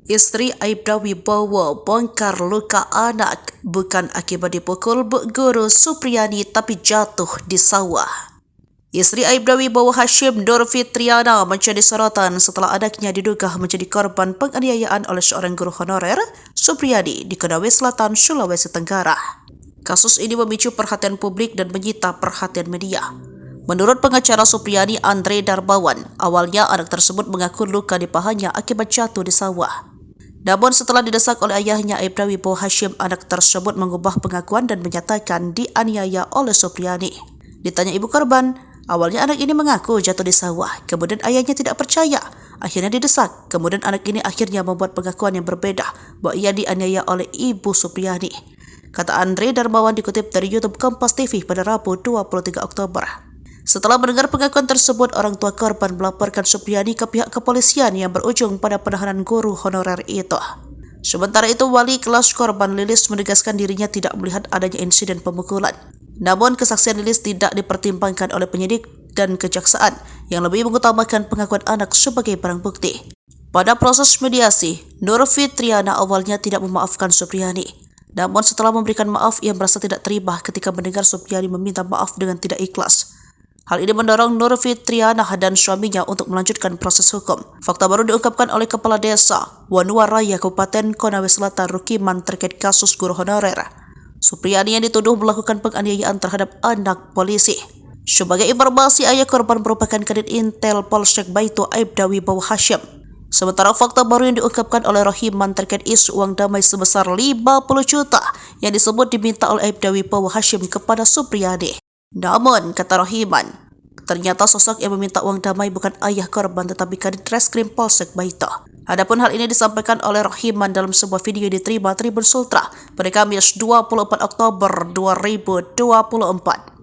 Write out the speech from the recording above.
Isteri Aibda Wibowo bongkar luka anak bukan akibat dipukul Bu Guru Supriyani tapi jatuh di sawah. Isteri Aibda Wibowo Hashim Nur Fitriana menjadi sorotan setelah anaknya diduga menjadi korban penganiayaan oleh seorang guru honorer Supriyani di Konawe Selatan, Sulawesi Tenggara. Kasus ini memicu perhatian publik dan menyita perhatian media. Menurut pengacara Supriyani Andre Darmawan, awalnya anak tersebut mengaku luka di pahanya akibat jatuh di sawah. Namun setelah didesak oleh ayahnya Aibda Wibowo Hashim, anak tersebut mengubah pengakuan dan menyatakan dianiaya oleh Supriyani. Ditanya ibu korban, awalnya anak ini mengaku jatuh di sawah, kemudian ayahnya tidak percaya. Akhirnya didesak, kemudian anak ini akhirnya membuat pengakuan yang berbeda bahwa ia dianiaya oleh ibu Supriyani. Kata Andre Darmawan dikutip dari YouTube Kompas TV pada Rabu 23 Oktober. Setelah mendengar pengakuan tersebut, orang tua korban melaporkan Supriyani ke pihak kepolisian yang berujung pada penahanan guru honorer itu. Sementara itu, wali kelas korban Lilis menegaskan dirinya tidak melihat adanya insiden pemukulan. Namun, kesaksian Lilis tidak dipertimbangkan oleh penyidik dan kejaksaan yang lebih mengutamakan pengakuan anak sebagai barang bukti. Pada proses mediasi, Nur Fitriana awalnya tidak memaafkan Supriyani. Namun setelah memberikan maaf, ia merasa tidak terima ketika mendengar Supriyani meminta maaf dengan tidak ikhlas. Hal ini mendorong Nur Fitriana dan suaminya untuk melanjutkan proses hukum. Fakta baru diungkapkan oleh Kepala Desa Wanua Raya Kabupaten Konawe Selatan Rukiman terkait kasus guru honorer Supriyani yang dituduh melakukan penganiayaan terhadap anak polisi. Sebagai informasi, ayah korban merupakan Kadit Intel Polsek Baitu Aibda Wibowo Hashim. Sementara fakta baru yang diungkapkan oleh Rohiman terkait isu uang damai sebesar 50 juta yang disebut diminta oleh Aibda Wibowo Hashim kepada Supriyani. Namun, kata Rohiman, ternyata sosok yang meminta uang damai bukan ayah korban tetapi Kadit Reskrim Polsek Baitu. Adapun hal ini disampaikan oleh Rohiman dalam sebuah video yang diterima Tribun Sultra pada Kamis 24 Oktober 2024.